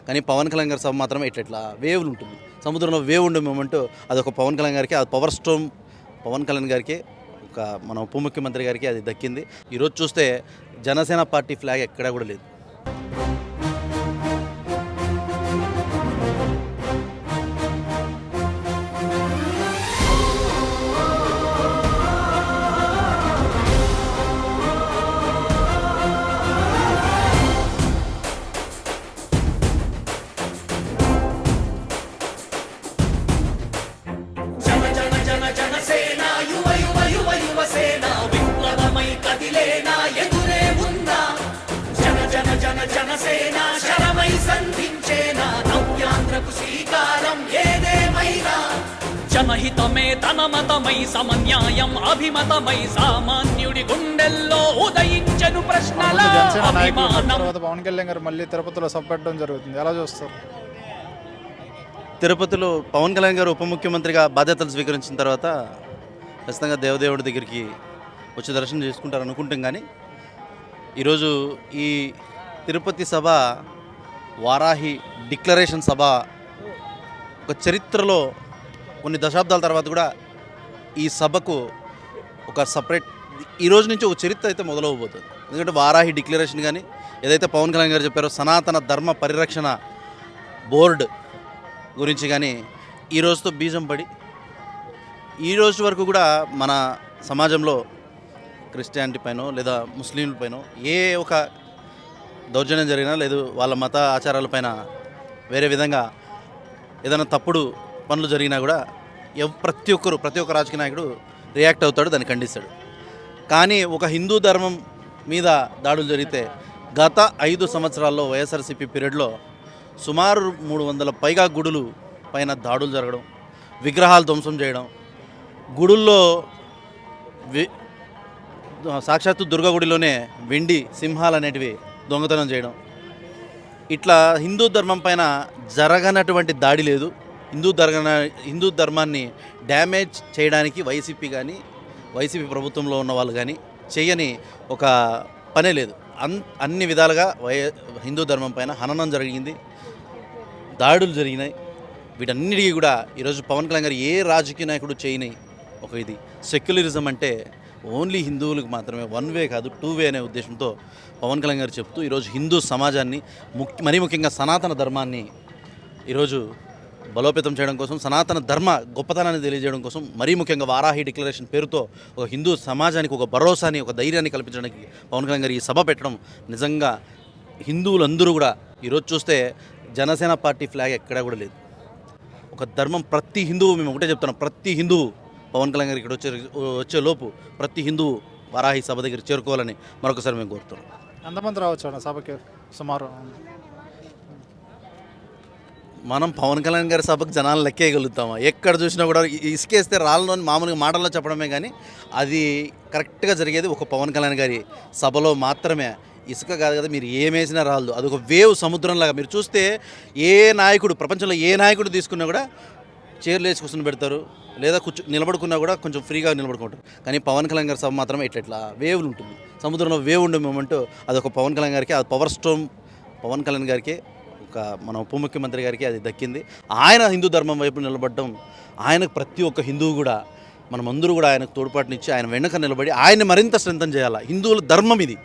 కానీ పవన్ కళ్యాణ్ గారి సభ మాత్రం ఇట్లా వేవ్లు ఉంటుంది. సముద్రంలో వేవ్ ఉండే మూమెంట్ అదొక పవన్ కళ్యాణ్ గారికి, అది పవర్ స్టోమ్ పవన్ కళ్యాణ్ గారికి, ఒక మన ఉప ముఖ్యమంత్రి గారికి అది దక్కింది. ఈరోజు చూస్తే జనసేన పార్టీ ఫ్లాగ్ ఎక్కడా కూడా లేదు. జనహితమే తన మతమై సమన్యాయం అభిమతమై సామాన్యుడి గుండెల్లో ఉదయించను ప్రశ్నల అభిమానం. పవన్ కళ్యాణ్ గారు మళ్ళీ తిరుపతిలో సభ పెట్టడం జరుగుతుంది, ఎలా చూస్తారు? తిరుపతిలో పవన్ కళ్యాణ్ గారు ఉప ముఖ్యమంత్రిగా బాధ్యతలు స్వీకరించిన తర్వాత ఖచ్చితంగా దేవదేవుడి దగ్గరికి వచ్చి దర్శనం చేసుకుంటారు అనుకుంటాం. కానీ ఈరోజు ఈ తిరుపతి సభ వారాహి డిక్లరేషన్ సభ ఒక చరిత్రలో కొన్ని దశాబ్దాల తర్వాత కూడా ఈ సభకు ఒక సపరేట్ ఈ రోజు నుంచి ఒక చరిత్ర అయితే మొదలవబోతుంది. ఎందుకంటే వారాహి డిక్లరేషన్ కానీ ఏదైతే పవన్ కళ్యాణ్ గారు చెప్పారో సనాతన ధర్మ పరిరక్షణ బోర్డు గురించి కానీ ఈ రోజుతో బీజం పడి ఈ రోజు వరకు కూడా మన సమాజంలో క్రిస్టియానిటీ పైనో లేదా ముస్లింల పైనో ఏ ఒక దౌర్జన్యం జరిగినా లేదు వాళ్ళ మత ఆచారాలపైన వేరే విధంగా ఏదైనా తప్పుడు పనులు జరిగినా కూడా ప్రతి ఒక్క రాజకీయ నాయకుడు రియాక్ట్ అవుతాడు, దాన్ని ఖండిస్తాడు. కానీ ఒక హిందూ ధర్మం మీద దాడులు జరిగితే గత 5 సంవత్సరాల్లో వైఎస్ఆర్సీపీ పీరియడ్లో సుమారు 300 పైగా గుడులు పైన దాడులు జరగడం, విగ్రహాలు ధ్వంసం చేయడం, గుడుల్లో సాక్షాత్తు దుర్గా గుడిలోనే వెండి సింహాలు అనేటివి దొంగతనం చేయడం, ఇట్లా హిందూ ధర్మం పైన జరగనటువంటి దాడి లేదు. హిందూ ధర్మాన్ని డ్యామేజ్ చేయడానికి వైసీపీ ప్రభుత్వంలో ఉన్న వాళ్ళు కానీ చేయని ఒక పనే లేదు. అన్ని విధాలుగా హిందూ ధర్మం పైన హననం జరిగింది, దాడులు జరిగినాయి. వీటన్నిటికీ కూడా ఈరోజు పవన్ కళ్యాణ్ గారు ఏ రాజకీయ నాయకుడు చేయని ఒక ఇది సెక్యులరిజం అంటే ఓన్లీ హిందువులకు మాత్రమే, 1 వే కాదు 2 వే అనే ఉద్దేశంతో పవన్ కళ్యాణ్ గారు చెప్తూ ఈరోజు హిందూ సమాజాన్ని మరీ ముఖ్యంగా సనాతన ధర్మాన్ని ఈరోజు బలోపేతం చేయడం కోసం, సనాతన ధర్మ గొప్పతనాన్ని తెలియజేయడం కోసం, మరీ ముఖ్యంగా వారాహి డిక్లరేషన్ పేరుతో ఒక హిందూ సమాజానికి ఒక భరోసాని, ఒక ధైర్యాన్ని కల్పించడానికి పవన్ కళ్యాణ్ గారు ఈ సభ పెట్టడం నిజంగా హిందువులందరూ కూడా ఈరోజు చూస్తే జనసేన పార్టీ ఫ్లాగ్ ఎక్కడా కూడా లేదు. ఒక ధర్మం ప్రతి హిందువు, మేము ఒకటే చెప్తున్నాం, ప్రతి హిందువు పవన్ కళ్యాణ్ గారు ఇక్కడ వచ్చే లోపు ప్రతి హిందువు వారాహి సభ దగ్గర చేరుకోవాలని మరొకసారి మేము కోరుతున్నాం. ఎంతమంది రావచ్చు సభకి సుమారు? మనం పవన్ కళ్యాణ్ గారి సభకు జనాలు లెక్కేయగలుగుతామా? ఎక్కడ చూసినా కూడా ఇసుకేస్తే రాళ్ళని మామూలుగా మాటల్లో చెప్పడమే, కానీ అది కరెక్ట్గా జరిగేది ఒక పవన్ కళ్యాణ్ గారి సభలో మాత్రమే. ఇసుక కాదు కదా, మీరు ఏమేసినా రాళ్ళు, అదొక వేవ్ సముద్రంలాగా. మీరు చూస్తే ఏ నాయకుడు, ప్రపంచంలో ఏ నాయకుడు తీసుకున్నా కూడా చైర్లు వేసి కూర్చొని పెడతారు, లేదా నిలబడుకున్నా కూడా కొంచెం ఫ్రీగా నిలబడుకుంటారు. కానీ పవన్ కళ్యాణ్ గారి సభ మాత్రం ఇట్లా వేవ్లు ఉంటుంది. సముద్రంలో వేవ్ ఉండే మూమెంట్ అదొక పవన్ కళ్యాణ్ గారికి, అది పవర్ స్టోమ్ పవన్ కళ్యాణ్ గారికి, ఒక మన ఉప ముఖ్యమంత్రి గారికి అది దక్కింది. ఆయన హిందూ ధర్మం వైపు నిలబడడం, ఆయనకు ప్రతి ఒక్క హిందువు కూడా మనమందరూ కూడా ఆయనకు తోడ్పాటునిచ్చి ఆయన వెనుక నిలబడి ఆయన్ని మరింత స్ట్రెంథన్ చేయాలి. హిందువుల ధర్మం ఇది,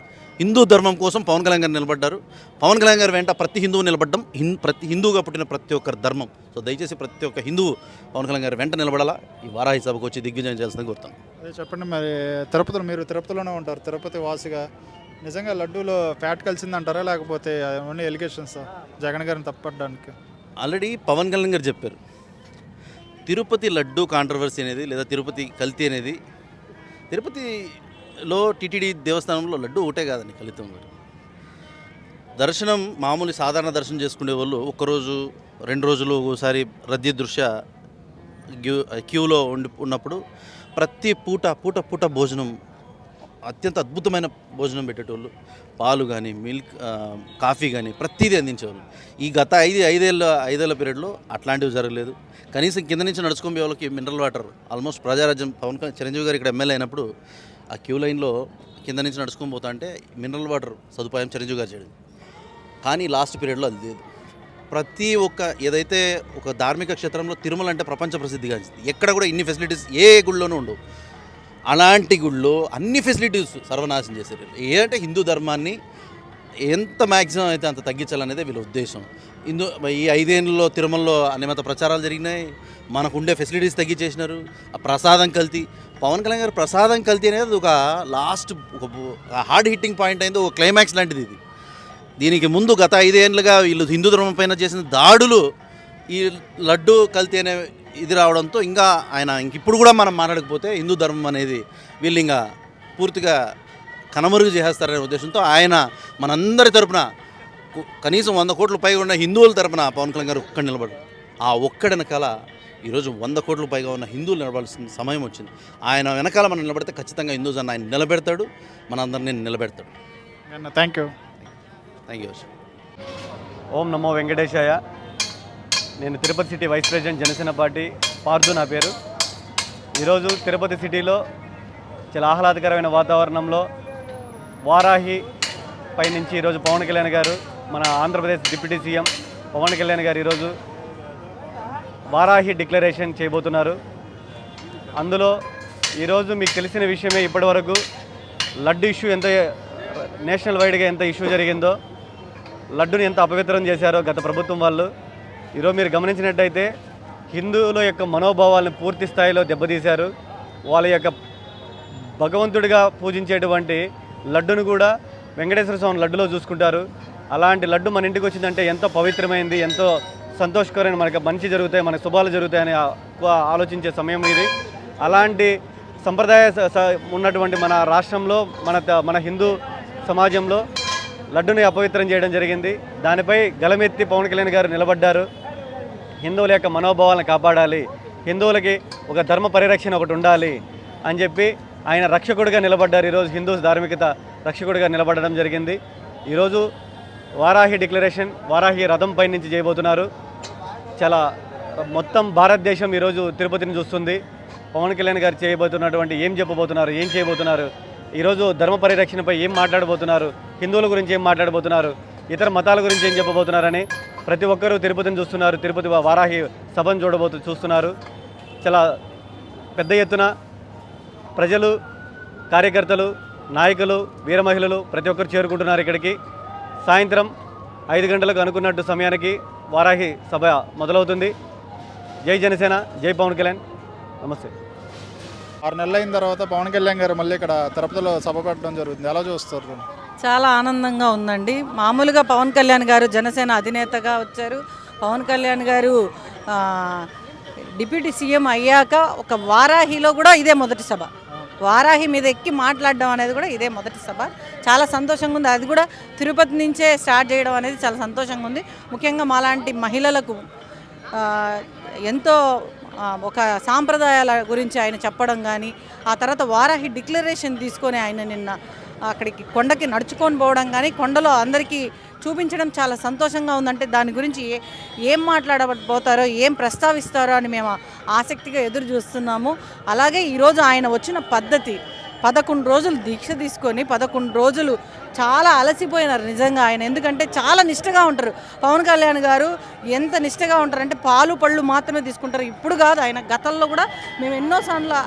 హిందూ ధర్మం కోసం పవన్ కళ్యాణ్ గారు నిలబడ్డారు. పవన్ కళ్యాణ్ గారు వెంట ప్రతి హిందువు నిలబడ్డం ప్రతి హిందువుగా పుట్టిన ప్రతి ఒక్కరి ధర్మం. సో దయచేసి ప్రతి ఒక్క హిందువు పవన్ కళ్యాణ్ గారు వెంట నిలబడాలా, ఈ వారాహి సభకు వచ్చి దిగ్విజయం చేయాల్సింది కోరుతాను. అదే చెప్పండి, మరి మీరు తిరుపతిలోనే ఉంటారు, తిరుపతి వాసిగా నిజంగా లడ్డూలో ఫ్యాట్ కలిసిందంటారా, లేకపోతే ఓన్లీ ఎలిగేషన్స్ జగన్ గారిని తప్పడానికి? ఆల్రెడీ పవన్ కళ్యాణ్ గారు చెప్పారు, తిరుపతి లడ్డూ కాంట్రవర్సీ అనేది లేదా తిరుపతి కల్తీ అనేది, తిరుపతిలో టీటీడీ దేవస్థానంలో లడ్డూ ఒకటే కాదండి కలితం గారు. దర్శనం మామూలు సాధారణ దర్శనం చేసుకునే వాళ్ళు ఒక్కరోజు 2 రోజులు ఒకసారి రద్దీ దృష్ట్యా క్యూలో ఉన్నప్పుడు ప్రతి పూట భోజనం, అత్యంత అద్భుతమైన భోజనం పెట్టేటోళ్ళు. పాలు కానీ మిల్క్, కాఫీ కానీ ప్రతిదీ అందించేవాళ్ళు. ఈ గత 5 పీరియడ్లో అట్లాంటివి జరగలేదు. కనీసం కింద నుంచి నడుచుకునే వాళ్ళకి mineral water almost Praja Rajyam Chiranjeevi గారు ఇక్కడ ఎమ్మెల్యే అయినప్పుడు ఆ క్యూ లైన్లో కింద నుంచి నడుచుకొని పోతా అంటే మినరల్ వాటర్ సదుపాయం చిరంజీవి గారు చేయడం. కానీ లాస్ట్ పీరియడ్లో అది లేదు. ప్రతి ఒక్క ఏదైతే ఒక ధార్మిక క్షేత్రంలో తిరుమల అంటే ప్రపంచ ప్రసిద్ధిగాంచింది. ఎక్కడ కూడా ఇన్ని ఫెసిలిటీస్ ఏ గుళ్ళోనూ ఉండవు. అలాంటి గుళ్ళో అన్ని ఫెసిలిటీస్ సర్వనాశనం చేశారు. ఏంటంటే హిందూ ధర్మాన్ని ఎంత మ్యాక్సిమం అయితే అంత తగ్గించాలనేదే వీళ్ళ ఉద్దేశం. ఈ 5 ఏళ్ళలో తిరుమలలో అన్యమత ప్రచారాలు జరిగినాయి. మనకు ఉండే ఫెసిలిటీస్ తగ్గించేసినారు. ఆ ప్రసాదం కల్తీ, పవన్ కళ్యాణ్ గారు ప్రసాదం కల్తీ అనేది ఒక లాస్ట్ ఒక హార్డ్ హిట్టింగ్ పాయింట్ అయింది, ఒక క్లైమాక్స్ లాంటిది ఇది. దీనికి ముందు గత 5 ఏళ్ళుగా వీళ్ళు హిందూ ధర్మం పైన చేసిన దాడులు ఈ లడ్డు కల్తీ అనే ఇది రావడంతో ఇంకా ఆయన ఇప్పుడు కూడా మనం మాట్లాడకపోతే హిందూ ధర్మం అనేది వీళ్ళు ఇంకా పూర్తిగా కనుమరుగు చేసేస్తారనే ఉద్దేశంతో ఆయన మనందరి తరపున కనీసం 100 కోట్ల పైగా ఉన్న హిందువుల తరపున పవన్ కళ్యాణ్ గారు ఒక్కడు నిలబడు. ఆ ఒక్కడి వెనకాల ఈరోజు 100 కోట్ల పైగా ఉన్న హిందువులు నిలబడాల్సిన సమయం వచ్చింది. ఆయన వెనకాల మనం నిలబడితే ఖచ్చితంగా హిందూజన్ ఆయన నిలబెడతాడు, మనందరినీ నిలబెడతాడు. Thank you. Thank you. ఓం నమో వెంకటేశాయ. నేను Tirupati city vice president Janasena party Pardhu నా పేరు. ఈరోజు తిరుపతి సిటీలో చాలా ఆహ్లాదకరమైన వాతావరణంలో వారాహి పైనుంచి ఈరోజు పవన్ కళ్యాణ్ గారు, మన ఆంధ్రప్రదేశ్ డిప్యూటీ సీఎం పవన్ కళ్యాణ్ గారు ఈరోజు వారాహి డిక్లరేషన్ చేయబోతున్నారు. అందులో ఈరోజు మీకు తెలిసిన విషయమే, ఇప్పటివరకు లడ్డు ఇష్యూ ఎంత నేషనల్ వైడ్గా ఎంత ఇష్యూ జరిగిందో, లడ్డుని ఎంత అపవిత్రం చేశారో గత ప్రభుత్వం వాళ్ళు. ఈరోజు మీరు గమనించినట్టయితే హిందువుల యొక్క మనోభావాలను పూర్తి స్థాయిలో దెబ్బతీశారు. వాళ్ళ యొక్క భగవంతుడిగా పూజించేటువంటి లడ్డును కూడా వెంకటేశ్వర స్వామి లడ్డులో చూసుకుంటారు. అలాంటి లడ్డు మన ఇంటికి వచ్చిందంటే ఎంతో పవిత్రమైంది, ఎంతో సంతోషకరమైన, మనకు మంచి జరుగుతాయి, మనకు శుభాలు జరుగుతాయని ఆలోచించే సమయం ఇది. అలాంటి సంప్రదాయ ఉన్నటువంటి మన రాష్ట్రంలో మన హిందూ సమాజంలో లడ్డుని అపవిత్రం చేయడం జరిగింది. దానిపై గలమెత్తి పవన్ కళ్యాణ్ గారు నిలబడ్డారు. హిందువుల యొక్క మనోభావాలను కాపాడాలి, హిందువులకి ఒక ధర్మ పరిరక్షణ ఒకటి ఉండాలి అని చెప్పి ఆయన రక్షకుడిగా నిలబడ్డారు. ఈరోజు హిందూ ధార్మికత రక్షకుడిగా నిలబడడం జరిగింది. ఈరోజు వారాహి డిక్లరేషన్, వారాహి రథం పై నుంచి చేయబోతున్నారు. చాలా మొత్తం భారతదేశం ఈరోజు తిరుపతిని చూస్తుంది. పవన్ కళ్యాణ్ గారు చేయబోతున్నటువంటి ఏం చెప్పబోతున్నారు, ఏం చేయబోతున్నారు, ఈరోజు ధర్మ పరిరక్షణపై ఏం మాట్లాడబోతున్నారు, హిందువుల గురించి ఏం మాట్లాడబోతున్నారు, ఇతర మతాల గురించి ఏం చెప్పబోతున్నారని ప్రతి ఒక్కరూ తిరుపతిని చూస్తున్నారు. తిరుపతి వారాహి సభను చూస్తున్నారు. చాలా పెద్ద ఎత్తున ప్రజలు, కార్యకర్తలు, నాయకులు, వీర మహిళలు ప్రతి ఒక్కరు చేరుకుంటున్నారు ఇక్కడికి. సాయంత్రం 5 గంటలకు అనుకున్నట్టు సమయానికి వారాహి సభ మొదలవుతుంది. జై జనసేన, జై పవన్ కళ్యాణ్. నమస్తే. 6 నెలలు అయిన తర్వాత పవన్ కళ్యాణ్ గారు మళ్ళీ ఇక్కడ తిరుపతిలో సభ పెట్టడం జరుగుతుంది. ఎలా చూస్తారు? చాలా ఆనందంగా ఉందండి. మామూలుగా పవన్ కళ్యాణ్ గారు జనసేన అధినేతగా వచ్చారు. పవన్ కళ్యాణ్ గారు డిప్యూటీ సీఎం అయ్యాక ఒక వారాహిలో కూడా ఇదే మొదటి సభ. వారాహి మీద ఎక్కి మాట్లాడడం అనేది కూడా ఇదే మొదటి సభ. చాలా సంతోషంగా ఉంది. అది కూడా తిరుపతి నుంచే స్టార్ట్ చేయడం అనేది చాలా సంతోషంగా ఉంది. ముఖ్యంగా మాలాంటి మహిళలకు ఎంతో ఒక సాంప్రదాయాల గురించి ఆయన చెప్పడం కానీ, ఆ తర్వాత వారాహి డిక్లరేషన్ తీసుకొని ఆయన నిన్న అక్కడికి కొండకి నడుచుకొని పోవడం కానీ, కొండలో అందరికీ చూపించడం చాలా సంతోషంగా ఉందంటే దాని గురించి ఏం మాట్లాడబోతారో, ఏం ప్రస్తావిస్తారో అని మేము ఆసక్తిగా ఎదురు చూస్తున్నాము. అలాగే ఈరోజు ఆయన వచ్చిన పద్ధతి, 11 రోజులు దీక్ష తీసుకొని 11 రోజులు చాలా అలసిపోయినారు నిజంగా ఆయన. ఎందుకంటే చాలా నిష్టగా ఉంటారు పవన్ కళ్యాణ్ గారు. ఎంత నిష్టగా ఉంటారంటే పాలు పళ్ళు మాత్రమే తీసుకుంటారు. ఇప్పుడు కాదు, ఆయన గతంలో కూడా మేము ఎన్నోసార్లు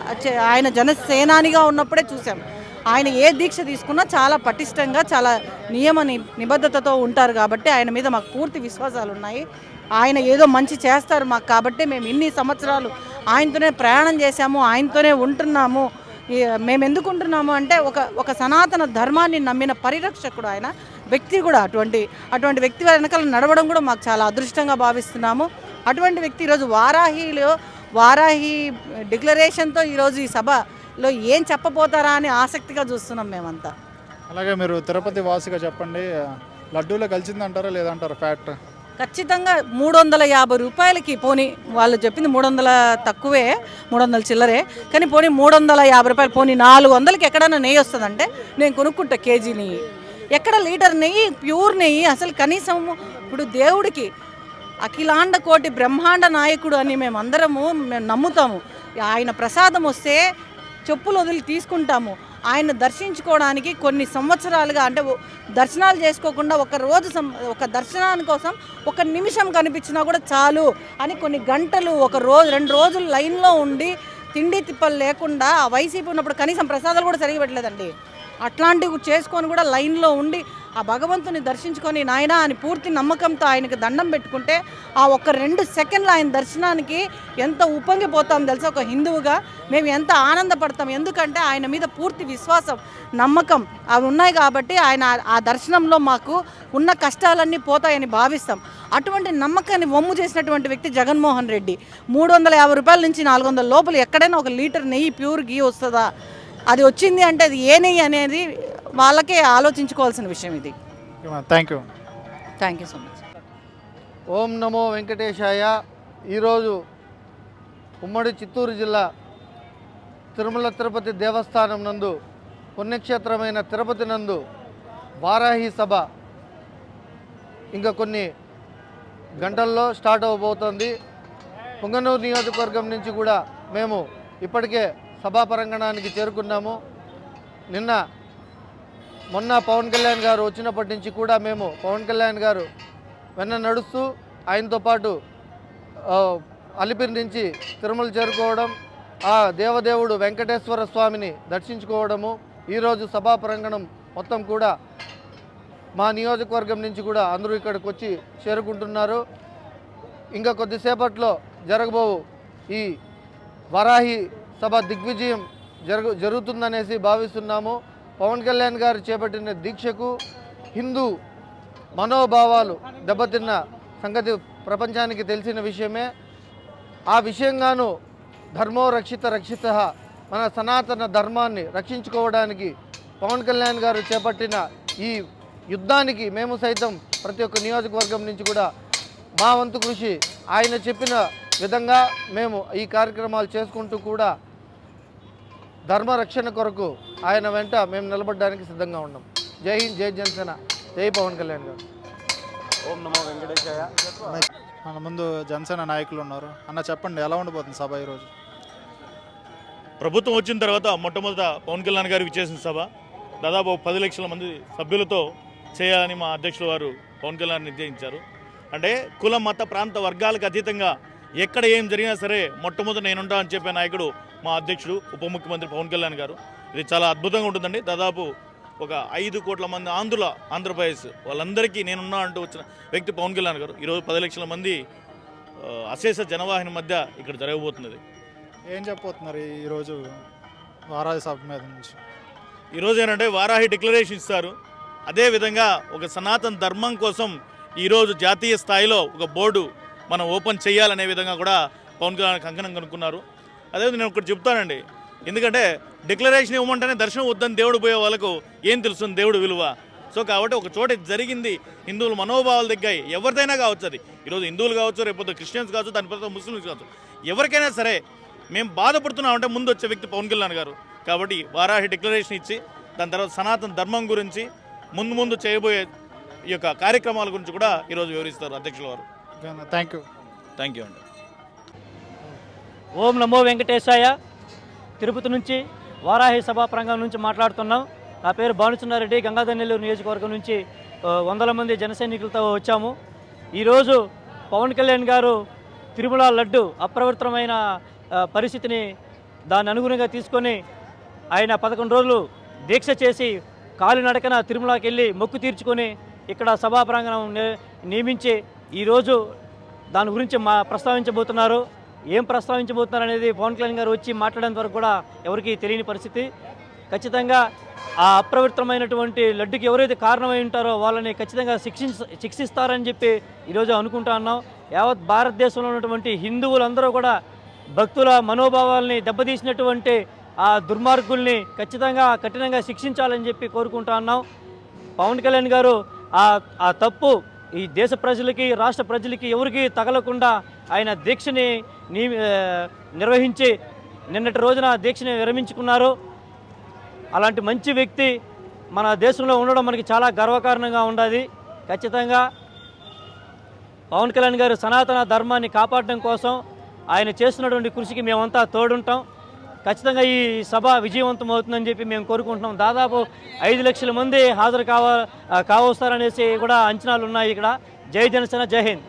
ఆయన జనసేనానిగా ఉన్నప్పుడే చూసాం. ఆయన ఏ దీక్ష తీసుకున్నా చాలా పటిష్టంగా, చాలా నిబద్ధతతో ఉంటారు. కాబట్టి ఆయన మీద మాకు పూర్తి విశ్వాసాలు ఉన్నాయి. ఆయన ఏదో మంచి చేస్తారు మాకు. కాబట్టి మేము ఇన్ని సంవత్సరాలు ఆయనతోనే ప్రయాణం చేశాము, ఆయనతోనే ఉంటున్నాము. మేము ఎందుకు ఉంటున్నాము అంటే ఒక సనాతన ధర్మాన్ని నమ్మిన పరిరక్షకుడు ఆయన. వ్యక్తి కూడా అటువంటి వ్యక్తి వెనకాల నడవడం కూడా మాకు చాలా అదృష్టంగా భావిస్తున్నాము. అటువంటి వ్యక్తి ఈరోజు వారాహి డిక్లరేషన్తో ఈరోజు ఈ సభలో ఏం చెప్పబోతారా అని ఆసక్తిగా చూస్తున్నాం మేమంతా. అలాగే మీరు తిరుపతి వాసిగా చెప్పండి, లడ్డూలో కలిసిందంటారా లేదంటారా ఫ్యాట్? ఖచ్చితంగా 350 రూపాయలకి పోనీ, వాళ్ళు చెప్పింది 300 తక్కువే, 300 చిల్లరే, కానీ పోనీ 350 రూపాయలు, పోనీ 400కి ఎక్కడైనా నెయ్యి వస్తుందంటే నేను కొనుక్కుంటా కేజీ నెయ్యి. ఎక్కడ లీటర్ నెయ్యి, ప్యూర్ నెయ్యి అసలు కనీసం. ఇప్పుడు దేవుడికి అఖిలాండ కోటి బ్రహ్మాండ నాయకుడు అని మేము నమ్ముతాము. ఆయన ప్రసాదం వస్తే చెప్పులు వదిలి తీసుకుంటాము. ఆయన దర్శించుకోవడానికి కొన్ని సంవత్సరాలుగా అంటే దర్శనాలు చేసుకోకుండా ఒక దర్శనాని కోసం ఒక నిమిషం కనిపించినా కూడా చాలు అని కొన్ని గంటలు ఒక రోజు 2 రోజులు లైన్లో ఉండి తిండి తిప్పలు లేకుండా వైసీపీ ఉన్నప్పుడు కనీసం ప్రసాదాలు కూడా సరిగా పెట్టలేదండి. అట్లాంటివి చేసుకొని కూడా లైన్లో ఉండి ఆ భగవంతుని దర్శించుకొని నాయనా అని పూర్తి నమ్మకంతో ఆయనకి దండం పెట్టుకుంటే ఆ ఒక్క 2 సెకండ్లు ఆయన దర్శనానికి ఎంత ఉప్పొంగిపోతాం తెలుసా. ఒక హిందువుగా మేము ఎంత ఆనందపడతాం. ఎందుకంటే ఆయన మీద పూర్తి విశ్వాసం, నమ్మకం అవి ఉన్నాయి కాబట్టి ఆయన ఆ దర్శనంలో మాకు ఉన్న కష్టాలన్నీ పోతాయని భావిస్తాం. అటువంటి నమ్మకాన్ని వమ్ము చేసినటువంటి వ్యక్తి జగన్మోహన్ రెడ్డి. 350 రూపాయల నుంచి 400 లోపల ఎక్కడైనా ఒక లీటర్ నెయ్యి ప్యూర్ గీ వస్తుందా? అది వచ్చింది అంటే అది ఏ నెయ్యి అనేది వాళ్ళకే ఆలోచించుకోవాల్సిన విషయం ఇది. Thank you so much. ఓం నమో వెంకటేశాయ. ఈరోజు ఉమ్మడి చిత్తూరు జిల్లా తిరుమల తిరుపతి దేవస్థానం నందు పుణ్యక్షేత్రమైన తిరుపతి నందు వారాహి సభ ఇంకా కొన్ని గంటల్లో స్టార్ట్ అవ్వబోతోంది. పుంగనూరు నియోజకవర్గం నుంచి కూడా మేము ఇప్పటికే సభా ప్రాంగణానికి చేరుకున్నాము. మొన్న పవన్ కళ్యాణ్ గారు వచ్చినప్పటి నుంచి కూడా మేము పవన్ కళ్యాణ్ గారు వెన్న నడుస్తూ ఆయనతో పాటు అలిపిరి నుంచి తిరుమల చేరుకోవడం, ఆ దేవదేవుడు వెంకటేశ్వర స్వామిని దర్శించుకోవడము. ఈరోజు సభా ప్రాంగణం మొత్తం కూడా మా నియోజకవర్గం నుంచి కూడా అందరూ ఇక్కడికి వచ్చి చేరుకుంటున్నారు. ఇంకా కొద్దిసేపట్లో జరగబో ఈ వారాహి సభ దిగ్విజయం జరుగుతుందనేసి భావిస్తున్నాము. పవన్ కళ్యాణ్ గారు చేపట్టిన దీక్షకు హిందూ మనోభావాలు దెబ్బతిన్న సంగతి ప్రపంచానికి తెలిసిన విషయమే. ఆ విషయంగాను ధర్మో రక్షిత మన సనాతన ధర్మాన్ని రక్షించుకోవడానికి పవన్ కళ్యాణ్ గారు చేపట్టిన ఈ యుద్ధానికి మేము సైతం ప్రతి ఒక్క నియోజకవర్గం నుంచి కూడా మా వంతు కృషి ఆయన చెప్పిన విధంగా మేము ఈ కార్యక్రమాలు చేసుకుంటూ కూడా ధర్మ రక్షణ కొరకు ఆయన వెంట మేము నిలబడడానికి సిద్ధంగా ఉన్నాం. జై హింద్, జై జనసేన, జై పవన్ కళ్యాణ్ గారు. ఓం నమో వెంకటేశాయ. మన ముందు జనసేన నాయకులు ఉన్నారు. అన్న చెప్పండి, ఎలా ఉండిపోతుంది సభ ఈరోజు? ప్రభుత్వం వచ్చిన తర్వాత మొట్టమొదట పవన్ కళ్యాణ్ గారు విచ్చేసిన సభ దాదాపు 10 లక్షల మంది సభ్యులతో చేయాలని మా అధ్యక్షులు వారు పవన్ కళ్యాణ్ నిర్ణయించారు. అంటే కుల మత ప్రాంత వర్గాలకు అతీతంగా ఎక్కడ ఏం జరిగినా సరే మొట్టమొదటి నేనుంటా అని చెప్పే నాయకుడు మా అధ్యక్షుడు ఉప ముఖ్యమంత్రి పవన్ కళ్యాణ్ గారు. ఇది చాలా అద్భుతంగా ఉంటుందండి. దాదాపు ఒక 5 కోట్ల మంది ఆంధ్రప్రదేశ్ వాళ్ళందరికీ నేనున్నా అంటూ వచ్చిన వ్యక్తి పవన్ కళ్యాణ్ గారు. ఈరోజు 10 లక్షల మంది అశేష జనవాహిని మధ్య ఇక్కడ జరగబోతున్నది. ఏం చెప్పబోతున్నారు ఈరోజు వారాహి సభ మీద నుంచి? ఈరోజు ఏంటంటే వారాహి డిక్లరేషన్ ఇస్తారు. అదేవిధంగా ఒక సనాతన ధర్మం కోసం ఈరోజు జాతీయ స్థాయిలో ఒక బోర్డు మనం ఓపెన్ చేయాలనే విధంగా కూడా పవన్ కళ్యాణ్ కంకణం కనుక్కున్నారు. అదేవిధంగా నేను ఒకటి చెప్తానండి, ఎందుకంటే డిక్లరేషన్ ఇవ్వమంటేనే దర్శనం వద్దని దేవుడు పోయే వాళ్ళకు ఏం తెలుస్తుంది దేవుడు విలువ. సో కాబట్టి ఒక చోట జరిగింది, హిందువుల మనోభావాలు తగ్గాయి. ఎవరిదైనా కావచ్చు, అది ఈరోజు హిందువులు కావచ్చు, రేపు క్రిస్టియన్స్ కావచ్చు, దాని తర్వాత ముస్లిమ్స్ కావచ్చు, ఎవరికైనా సరే మేము బాధపడుతున్నామంటే ముందు వచ్చే వ్యక్తి పవన్ కళ్యాణ్ గారు. కాబట్టి వారాహి డిక్లరేషన్ ఇచ్చి దాని తర్వాత సనాతన ధర్మం గురించి ముందు చేయబోయే ఈ యొక్క కార్యక్రమాల గురించి కూడా ఈరోజు వివరిస్తారు అధ్యక్షుల వారు. థ్యాంక్ యూ అండి. ఓం నమో వెంకటేశాయ. తిరుపతి నుంచి వారాహి సభా ప్రాంగణం నుంచి మాట్లాడుతున్నాం. నా పేరు భానుచంద్రారెడ్డి. గంగాధర్ నెల్లూరు నియోజకవర్గం నుంచి 100 మంది జన సైనికులతో వచ్చాము. ఈరోజు పవన్ కళ్యాణ్ గారు తిరుమల లడ్డు అప్రవర్తమైన పరిస్థితిని దాన్ని అనుగుణంగా తీసుకొని ఆయన 11 రోజులు దీక్ష చేసి కాలినడకన తిరుమలకి వెళ్ళి మొక్కు తీర్చుకొని ఇక్కడ సభా ప్రాంగణం నియమించి ఈరోజు దాని గురించి ప్రస్తావించబోతున్నారు. ఏం ప్రస్తావించబోతున్నారు అనేది పవన్ కళ్యాణ్ గారు వచ్చి మాట్లాడేంత వరకు కూడా ఎవరికీ తెలియని పరిస్థితి. ఖచ్చితంగా ఆ అప్రవృత్తమైనటువంటి లడ్డుకి ఎవరైతే కారణమై ఉంటారో వాళ్ళని ఖచ్చితంగా శిక్షిస్తారని చెప్పి ఈరోజు అనుకుంటా ఉన్నాం. యావత్ భారతదేశంలో ఉన్నటువంటి హిందువులందరూ కూడా భక్తుల మనోభావాల్ని దెబ్బతీసినటువంటి ఆ దుర్మార్గుల్ని ఖచ్చితంగా కఠినంగా శిక్షించాలని చెప్పి కోరుకుంటా ఉన్నాం. పవన్ కళ్యాణ్ గారు ఆ తప్పు ఈ దేశ ప్రజలకి రాష్ట్ర ప్రజలకి ఎవరికి తగలకుండా ఆయన దీక్షని నిర్వహించి నిన్నటి రోజున దీక్షని విరమించుకున్నారు. అలాంటి మంచి వ్యక్తి మన దేశంలో ఉండడం మనకి చాలా గర్వకారణంగా ఉండాలి. ఖచ్చితంగా పవన్ కళ్యాణ్ గారు సనాతన ధర్మాన్ని కాపాడడం కోసం ఆయన చేస్తున్నటువంటి కృషికి మేమంతా తోడుంటాం. ఖచ్చితంగా ఈ సభ విజయవంతం అవుతుందని చెప్పి మేము కోరుకుంటున్నాం. దాదాపు 5 లక్షల మంది హాజరు కావస్తారనేసి కూడా అంచనాలు ఉన్నాయి ఇక్కడ. జై జనసేన, జై హింద్.